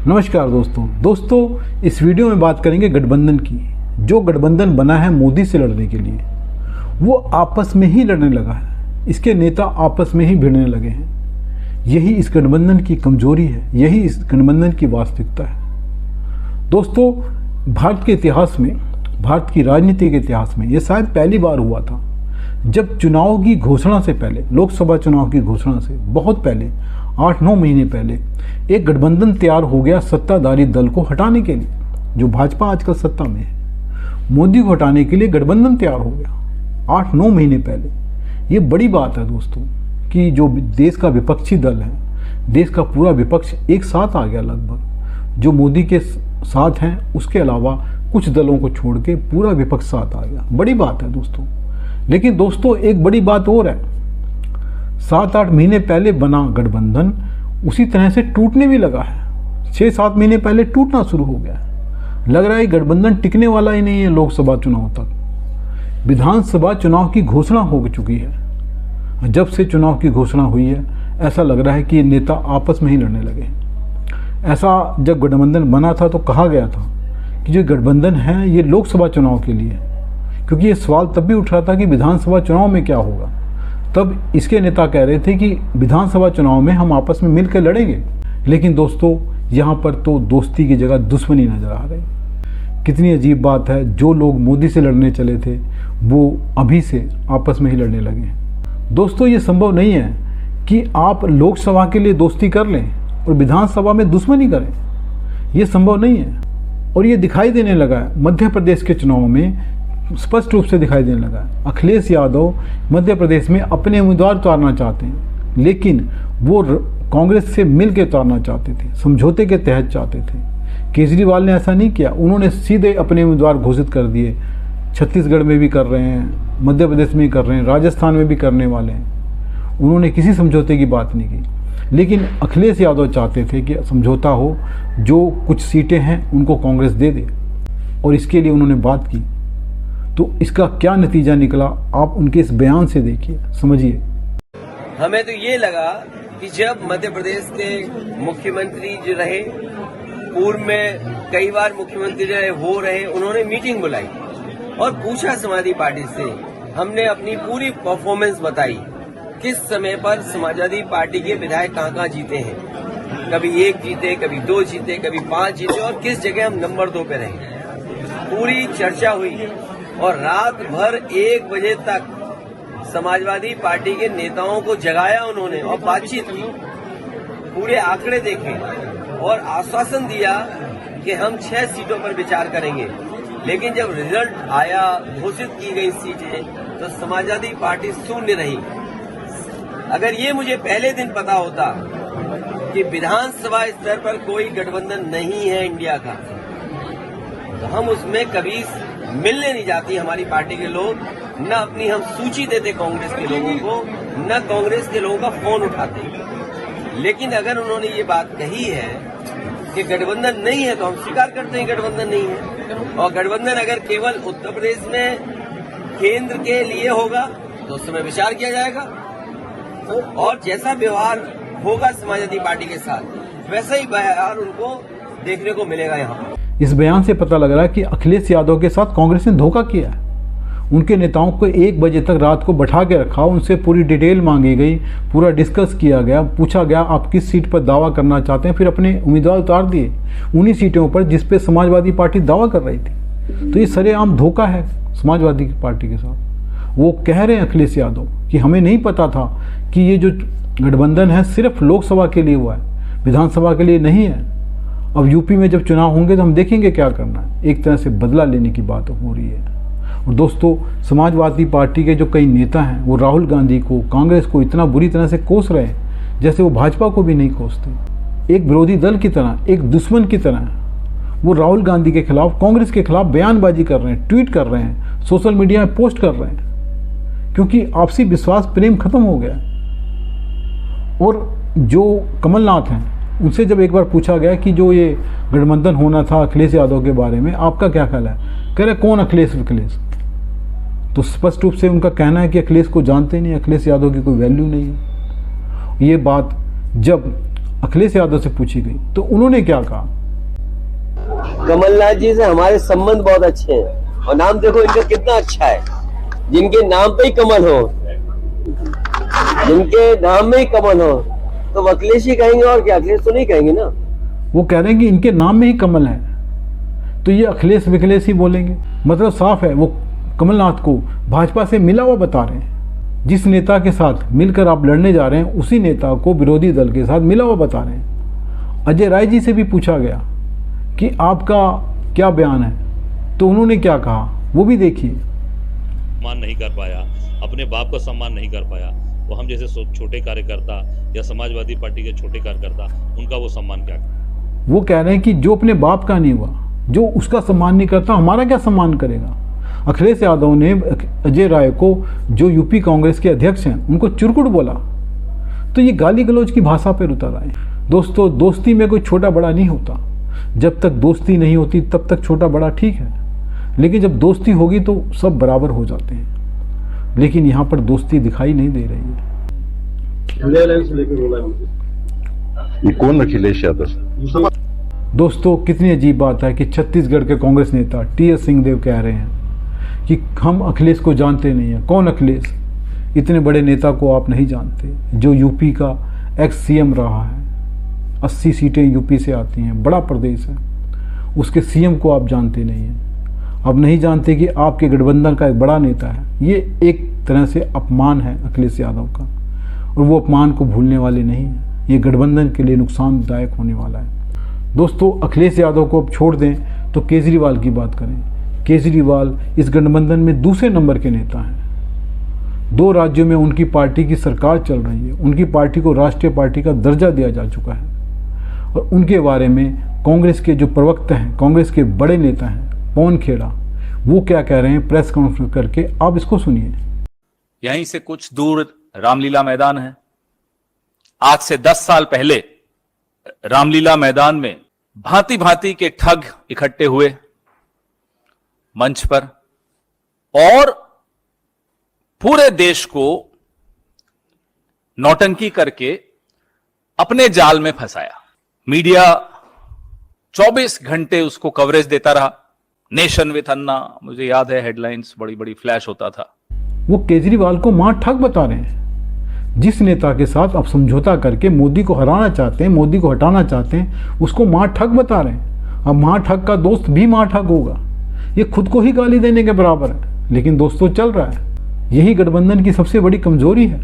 नमस्कार दोस्तों, इस वीडियो में बात करेंगे गठबंधन की। जो गठबंधन बना है मोदी से लड़ने के लिए, वो आपस में ही लड़ने लगा है। इसके नेता आपस में ही भिड़ने लगे हैं। यही इस गठबंधन की कमजोरी है, यही इस गठबंधन की वास्तविकता है। दोस्तों, भारत के इतिहास में, भारत की राजनीति के इतिहास में यह शायद पहली बार हुआ था जब चुनाव की घोषणा से पहले, लोकसभा चुनाव की घोषणा से बहुत पहले, 8-9 महीने पहले एक गठबंधन तैयार हो गया सत्ताधारी दल को हटाने के लिए। जो भाजपा आजकल सत्ता में है, मोदी को हटाने के लिए गठबंधन तैयार हो गया 8-9 महीने पहले। ये बड़ी बात है दोस्तों कि जो देश का विपक्षी दल है, देश का पूरा विपक्ष एक साथ आ गया लगभग। जो मोदी के साथ हैं उसके अलावा कुछ दलों को छोड़ के पूरा विपक्ष साथ आ गया। बड़ी बात है दोस्तों। लेकिन दोस्तों, एक बड़ी बात और है, 7-8 महीने पहले बना गठबंधन उसी तरह से टूटने भी लगा है। 6-7 महीने पहले टूटना शुरू हो गया है। लग रहा है गठबंधन टिकने वाला ही नहीं है लोकसभा चुनाव तक। विधानसभा चुनाव की घोषणा हो चुकी है। जब से चुनाव की घोषणा हुई है, ऐसा लग रहा है कि ये नेता आपस में ही लड़ने लगे हैं। ऐसा जब गठबंधन बना था तो कहा गया था कि जो गठबंधन है ये लोकसभा चुनाव के लिए है, क्योंकि ये सवाल तब भी उठ रहा था कि विधानसभा चुनाव में क्या होगा। तब इसके नेता कह रहे थे कि विधानसभा चुनाव में हम आपस में मिलकर लड़ेंगे। लेकिन दोस्तों, यहाँ पर तो दोस्ती की जगह दुश्मनी नजर आ रही। कितनी अजीब बात है, जो लोग मोदी से लड़ने चले थे वो अभी से आपस में ही लड़ने लगे हैं। दोस्तों, ये संभव नहीं है कि आप लोकसभा के लिए दोस्ती कर लें और विधानसभा में दुश्मनी करें। ये संभव नहीं है। और ये दिखाई देने लगा है मध्य प्रदेश के चुनाव में, स्पष्ट रूप से दिखाई देने लगा है। अखिलेश यादव मध्य प्रदेश में अपने उम्मीदवार उतारना चाहते हैं, लेकिन वो कांग्रेस से मिलकर उतारना चाहते थे, समझौते के तहत चाहते थे। केजरीवाल ने ऐसा नहीं किया, उन्होंने सीधे अपने उम्मीदवार घोषित कर दिए। छत्तीसगढ़ में भी कर रहे हैं, मध्य प्रदेश में भी कर रहे हैं, राजस्थान में भी करने वाले हैं। उन्होंने किसी समझौते की बात नहीं की। लेकिन अखिलेश यादव चाहते थे कि समझौता हो, जो कुछ सीटें हैं उनको कांग्रेस दे दे, और इसके लिए उन्होंने बात की। तो इसका क्या नतीजा निकला, आप उनके इस बयान से देखिए, समझिए। हमें तो ये लगा कि जब मध्य प्रदेश के मुख्यमंत्री जो रहे, पूर्व में कई बार मुख्यमंत्री रहे, उन्होंने मीटिंग बुलाई और पूछा समाजवादी पार्टी से। हमने अपनी पूरी परफॉर्मेंस बताई, किस समय पर समाजवादी पार्टी के विधायक कहाँ जीते हैं। कभी 1 जीते, कभी 2 जीते, कभी 5 जीते, और किस जगह हम नंबर 2 पे रहे। पूरी चर्चा हुई और रात भर 1 बजे तक समाजवादी पार्टी के नेताओं को जगाया उन्होंने और बातचीत की। पूरे आंकड़े देखे और आश्वासन दिया कि हम 6 सीटों पर विचार करेंगे। लेकिन जब रिजल्ट आया, घोषित की गई सीटें, तो समाजवादी पार्टी शून्य रही। अगर ये मुझे पहले दिन पता होता कि विधानसभा स्तर पर कोई गठबंधन नहीं है इंडिया का, तो हम उसमें कभी मिलने नहीं जाती हमारी पार्टी के लोग। न अपनी हम सूची देते कांग्रेस के लोगों को, न कांग्रेस के लोगों का फोन उठाते। लेकिन अगर उन्होंने ये बात कही है कि गठबंधन नहीं है, तो हम स्वीकार करते हैं गठबंधन नहीं है। और गठबंधन अगर केवल उत्तर प्रदेश में केंद्र के लिए होगा तो उस समय विचार किया जाएगा, और जैसा व्यवहार होगा समाजवादी पार्टी के साथ, वैसा ही व्यवहार उनको देखने को मिलेगा। यहाँ इस बयान से पता लग रहा है कि अखिलेश यादव के साथ कांग्रेस ने धोखा किया है। उनके नेताओं को 1 बजे तक रात को बैठा के रखा, उनसे पूरी डिटेल मांगी गई, पूरा डिस्कस किया गया, पूछा गया आप किस सीट पर दावा करना चाहते हैं, फिर अपने उम्मीदवार उतार दिए उन्हीं सीटों पर जिस पे समाजवादी पार्टी दावा कर रही थी। तो ये सरेआम धोखा है समाजवादी पार्टी के साथ। वो कह रहे हैं अखिलेश यादव कि हमें नहीं पता था कि ये जो गठबंधन है सिर्फ लोकसभा के लिए हुआ है, विधानसभा के लिए नहीं है। अब यूपी में जब चुनाव होंगे तो हम देखेंगे क्या करना है। एक तरह से बदला लेने की बात हो रही है। और दोस्तों, समाजवादी पार्टी के जो कई नेता हैं वो राहुल गांधी को, कांग्रेस को इतना बुरी तरह से कोस रहे हैं जैसे वो भाजपा को भी नहीं कोसते। एक विरोधी दल की तरह, एक दुश्मन की तरह वो राहुल गांधी के खिलाफ, कांग्रेस के खिलाफ बयानबाजी कर रहे हैं, ट्वीट कर रहे हैं, सोशल मीडिया में पोस्ट कर रहे हैं, क्योंकि आपसी विश्वास प्रेम खत्म हो गया। और जो कमलनाथ हैं उनसे जब एक बार पूछा गया कि जो ये गठबंधन होना था अखिलेश यादव के बारे में, आपका क्या ख्याल है, कह रहे कौन अखिलेश? तो स्पष्ट रूप से उनका कहना है कि अखिलेश को जानते नहीं, अखिलेश यादव की कोई वैल्यू नहीं है। ये बात जब अखिलेश यादव से पूछी गई तो उन्होंने क्या कहा कमलनाथ जी से हमारे संबंध बहुत अच्छे हैं और नाम देखो इनका कितना अच्छा है। जिनके नाम पे ही कमल हो, जिनके नाम में ही कमल हो तो अखिलेश ही कहेंगे, और क्या अखिलेश तो नहीं कहेंगे ना। वो कह रहे हैं कि इनके नाम में ही कमल है, तो ये अखिलेश विखिलेश ही बोलेंगे। मतलब साफ है, वो कमलनाथ को भाजपा से मिला हुआ बता रहे हैं। जिस नेता के साथ मिलकर आप लड़ने जा रहे हैं उसी नेता को विरोधी दल के साथ मिला हुआ बता रहे हैं। अजय राय जी से भी पूछा गया कि आपका क्या बयान है, तो उन्होंने क्या कहा वो भी देखिए। सम्मान नहीं कर पाया, अपने बाप का सम्मान नहीं कर पाया, वो हम जैसे छोटे कार्यकर्ता या समाजवादी पार्टी के छोटे कार्यकर्ता, उनका वो सम्मान क्या करें। वो कह रहे हैं कि जो अपने बाप का नहीं हुआ, जो उसका सम्मान नहीं करता, हमारा क्या सम्मान करेगा। अखिलेश यादव ने अजय राय को, जो यूपी कांग्रेस के अध्यक्ष हैं, उनको चुरकुट बोला। तो ये गाली गलौज की भाषा पर उतर आए। दोस्तों, दोस्ती में कोई छोटा बड़ा नहीं होता। जब तक दोस्ती नहीं होती तब तक छोटा बड़ा ठीक है, लेकिन जब दोस्ती होगी तो सब बराबर हो जाते हैं। लेकिन यहाँ पर दोस्ती दिखाई नहीं दे रही है। ये कौन अखिलेश यादव? दोस्तों, कितनी अजीब बात है कि छत्तीसगढ़ के कांग्रेस नेता टी.एस. सिंहदेव कह रहे हैं कि हम अखिलेश को जानते नहीं हैं। कौन अखिलेश? इतने बड़े नेता को आप नहीं जानते, जो यूपी का एक्स सीएम रहा है। 80 सीटें यूपी से आती हैं, बड़ा प्रदेश है। उसके सीएम को आप जानते नहीं हैं। अब नहीं जानते कि आपके गठबंधन का एक बड़ा नेता है। ये एक तरह से अपमान है अखिलेश यादव का, और वो अपमान को भूलने वाले नहीं हैं। ये गठबंधन के लिए नुकसानदायक होने वाला है। दोस्तों, अखिलेश यादव को अब छोड़ दें तो केजरीवाल की बात करें। केजरीवाल इस गठबंधन में दूसरे नंबर के नेता हैं। 2 राज्यों में उनकी पार्टी की सरकार चल रही है। उनकी पार्टी को राष्ट्रीय पार्टी का दर्जा दिया जा चुका है। और उनके बारे में कांग्रेस के जो प्रवक्ता हैं, कांग्रेस के बड़े नेता हैं पवन खेड़ा, वो क्या कह रहे हैं प्रेस कॉन्फ्रेंस करके, आप इसको सुनिए। यहीं से कुछ दूर रामलीला मैदान है। आज से 10 साल पहले रामलीला मैदान में भांति भांति के ठग इकट्ठे हुए मंच पर और पूरे देश को नौटंकी करके अपने जाल में फंसाया। मीडिया 24 घंटे उसको कवरेज देता रहा। नेशन विथ अन्ना, मुझे याद है हेडलाइंस बड़ी बड़ी फ्लैश होता था। वो केजरीवाल को मां ठग बता रहे हैं। जिस नेता के साथ आप समझौता करके मोदी को हराना चाहते हैं, मोदी को हटाना चाहते हैं, उसको मां ठग बता रहे हैं। अब मां ठग का दोस्त भी मां ठग होगा। ये खुद को ही गाली देने के बराबर है। लेकिन दोस्तों, चल रहा है। यही गठबंधन की सबसे बड़ी कमजोरी है।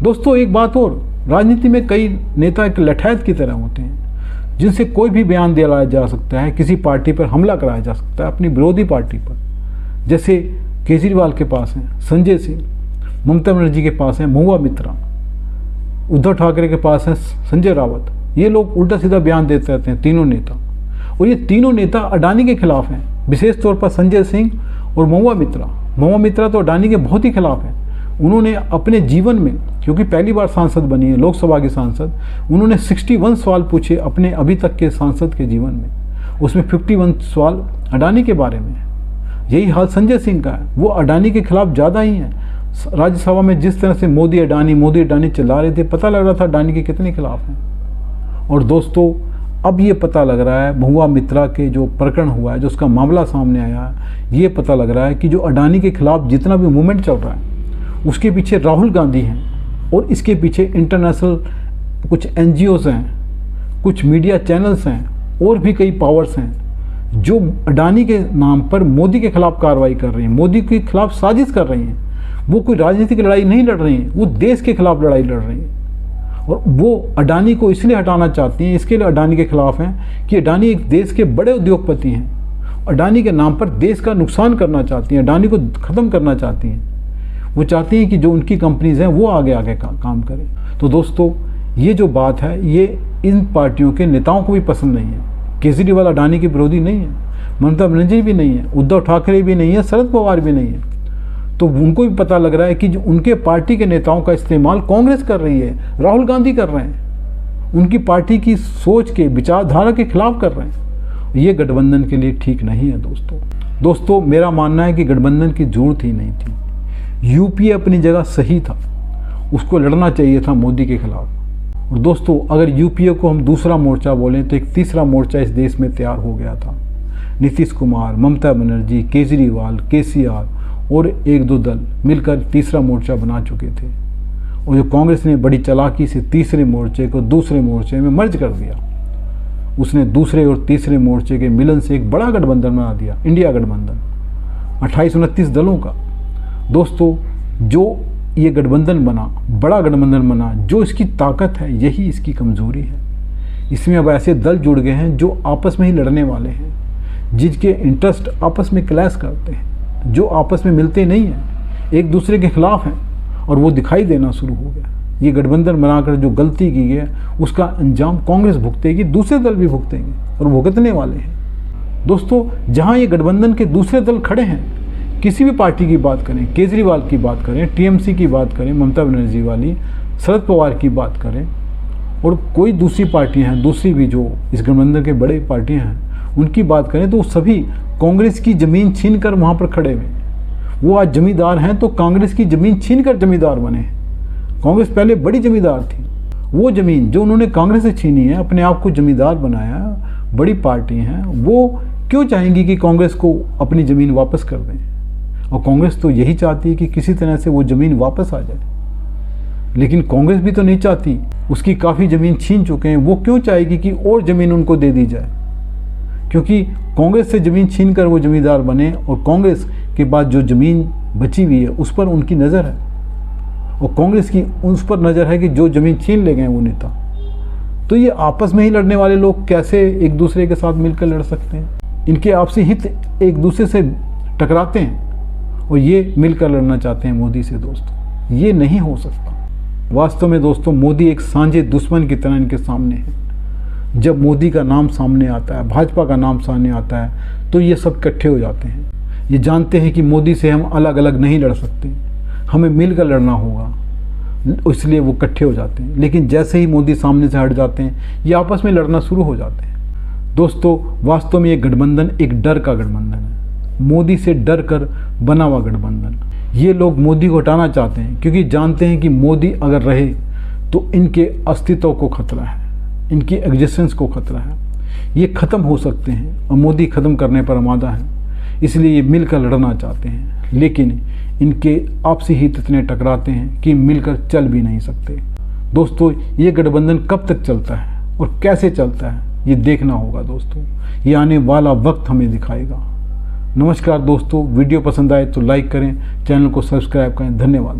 दोस्तों, एक बात और, राजनीति में कई नेता एक लठैत की तरह होते हैं, जिनसे कोई भी बयान दिया जा सकता है, किसी पार्टी पर हमला कराया जा सकता है, अपनी विरोधी पार्टी पर। जैसे केजरीवाल के पास हैं संजय सिंह, ममता बनर्जी के पास हैं महुआ मित्रा, उद्धव ठाकरे के पास हैं संजय रावत। ये लोग उल्टा सीधा बयान देते रहते हैं, तीनों नेता। और ये तीनों नेता अडानी के खिलाफ हैं, विशेष तौर पर संजय सिंह और महुआ मित्रा। महुआ मित्रा तो अडानी के बहुत ही खिलाफ हैं। उन्होंने अपने जीवन में, क्योंकि पहली बार सांसद बनी है, लोकसभा की सांसद, उन्होंने 61 सवाल पूछे अपने अभी तक के सांसद के जीवन में। उसमें 51 सवाल अडानी के बारे में। यही हाल संजय सिंह का है। वो अडानी के खिलाफ ज़्यादा ही हैं। राज्यसभा में जिस तरह से मोदी अडानी चिल्ला रहे थे, पता लग रहा था अडानी के कितने खिलाफ हैं। और दोस्तों, अब ये पता लग रहा है, महुआ मित्रा के जो प्रकरण हुआ है, जो उसका मामला सामने आया है, ये पता लग रहा है कि जो अडानी के खिलाफ जितना भी मूवमेंट चल रहा है, उसके पीछे राहुल गांधी हैं। और इसके पीछे इंटरनेशनल कुछ NGOs हैं, कुछ मीडिया चैनल्स हैं, और भी कई पावर्स हैं, जो अडानी के नाम पर मोदी के खिलाफ कार्रवाई कर रही हैं, मोदी के खिलाफ साजिश कर रही हैं। वो कोई राजनीतिक लड़ाई नहीं लड़ रही हैं, वो देश के खिलाफ लड़ाई लड़ रही हैं। और वो अडानी को इसलिए हटाना चाहती हैं, इसके लिए अडानी के खिलाफ हैं कि अडानी एक देश के बड़े उद्योगपति हैं। अडानी के नाम पर देश का नुकसान करना चाहती हैं, अडानी को ख़त्म करना चाहती हैं। वो चाहती हैं कि जो उनकी कंपनीज हैं वो आगे आगे काम करें। तो दोस्तों, ये जो बात है, ये इन पार्टियों के नेताओं को भी पसंद नहीं है। केजरीवाल अडानी के विरोधी नहीं है, ममता बनर्जी भी नहीं है, उद्धव ठाकरे भी नहीं है, शरद पवार भी नहीं है। तो उनको भी पता लग रहा है कि जो उनके पार्टी के नेताओं का इस्तेमाल कांग्रेस कर रही है, राहुल गांधी कर रहे हैं, उनकी पार्टी की सोच के, विचारधारा के खिलाफ कर रहे हैं। ये गठबंधन के लिए ठीक नहीं है। दोस्तों, मेरा मानना है कि गठबंधन की जरूरत ही नहीं थी। यूपीए अपनी जगह सही था, उसको लड़ना चाहिए था मोदी के खिलाफ। और दोस्तों, अगर यूपीए को हम दूसरा मोर्चा बोलें तो एक तीसरा मोर्चा इस देश में तैयार हो गया था। नीतीश कुमार, ममता बनर्जी, केजरीवाल, केसीआर और एक दो दल मिलकर तीसरा मोर्चा बना चुके थे। और जो कांग्रेस ने बड़ी चालाकी से तीसरे मोर्चे को दूसरे मोर्चे में मर्ज कर दिया, उसने दूसरे और तीसरे मोर्चे के मिलन से एक बड़ा गठबंधन बना दिया, इंडिया गठबंधन 28-29 दलों का। दोस्तों, जो ये गठबंधन बना, बड़ा गठबंधन बना, जो इसकी ताकत है यही इसकी कमजोरी है। इसमें अब ऐसे दल जुड़ गए हैं जो आपस में ही लड़ने वाले हैं, जिनके इंटरेस्ट आपस में क्लैश करते हैं, जो आपस में मिलते नहीं हैं, एक दूसरे के खिलाफ हैं, और वो दिखाई देना शुरू हो गया। ये गठबंधन बनाकर जो गलती की है उसका अंजाम कांग्रेस भुगतेगी, दूसरे दल भी भुगतेंगे और भुगतने वाले हैं। दोस्तों, जहां ये गठबंधन के दूसरे दल खड़े हैं, किसी भी पार्टी की बात करें, केजरीवाल की बात करें, टीएमसी की बात करें, ममता बनर्जी वाली, शरद पवार की बात करें, और कोई दूसरी पार्टियां हैं, दूसरी भी जो इस गठबंधन के बड़े पार्टियां हैं उनकी बात करें, तो सभी कांग्रेस की ज़मीन छीन कर वहाँ पर खड़े हुए। वो आज जमींदार हैं तो कांग्रेस की ज़मीन छीन कर जमींदार बने। कांग्रेस पहले बड़ी जमींदार थी, वो ज़मीन जो उन्होंने कांग्रेस से छीनी है, अपने आप को जमींदार बनाया, बड़ी पार्टी हैं, वो क्यों चाहेंगी कि कांग्रेस को अपनी ज़मीन वापस कर दें? और कांग्रेस तो यही चाहती है कि किसी तरह से वो ज़मीन वापस आ जाए। लेकिन कांग्रेस भी तो नहीं चाहती, उसकी काफ़ी ज़मीन छीन चुके हैं, वो क्यों चाहेगी कि और ज़मीन उनको दे दी जाए? क्योंकि कांग्रेस से ज़मीन छीन कर वो जमींदार बने, और कांग्रेस के बाद जो ज़मीन बची हुई है उस पर उनकी नज़र है, और कांग्रेस की उस पर नज़र है कि जो ज़मीन छीन ले गए वो नेता। तो ये आपस में ही लड़ने वाले लोग कैसे एक दूसरे के साथ मिलकर लड़ सकते हैं? इनके आपसी हित एक दूसरे से टकराते हैं और ये मिलकर लड़ना चाहते हैं मोदी से। दोस्तों, ये नहीं हो सकता। वास्तव में दोस्तों, मोदी एक सांझे दुश्मन की तरह इनके सामने है। जब मोदी का नाम सामने आता है, भाजपा का नाम सामने आता है, तो ये सब इकट्ठे हो जाते हैं। ये जानते हैं कि मोदी से हम अलग अलग नहीं लड़ सकते, हमें मिलकर लड़ना होगा, इसलिए वो इकट्ठे हो जाते हैं। लेकिन जैसे ही मोदी सामने से हट जाते हैं, ये आपस में लड़ना शुरू हो जाते हैं। दोस्तों, वास्तव में ये गठबंधन एक डर का गठबंधन है, मोदी से डर कर बना हुआ गठबंधन। ये लोग मोदी को हटाना चाहते हैं क्योंकि जानते हैं कि मोदी अगर रहे तो इनके अस्तित्व को खतरा है, इनकी एग्जिस्टेंस को खतरा है। ये ख़त्म हो सकते हैं और मोदी ख़त्म करने पर आमादा है, इसलिए ये मिलकर लड़ना चाहते हैं। लेकिन इनके आपसी हित इतने टकराते हैं कि मिलकर चल भी नहीं सकते। दोस्तों, ये गठबंधन कब तक चलता है और कैसे चलता है, ये देखना होगा दोस्तों। ये आने वाला वक्त हमें दिखाएगा। नमस्कार दोस्तों, वीडियो पसंद आए तो लाइक करें, चैनल को सब्सक्राइब करें। धन्यवाद।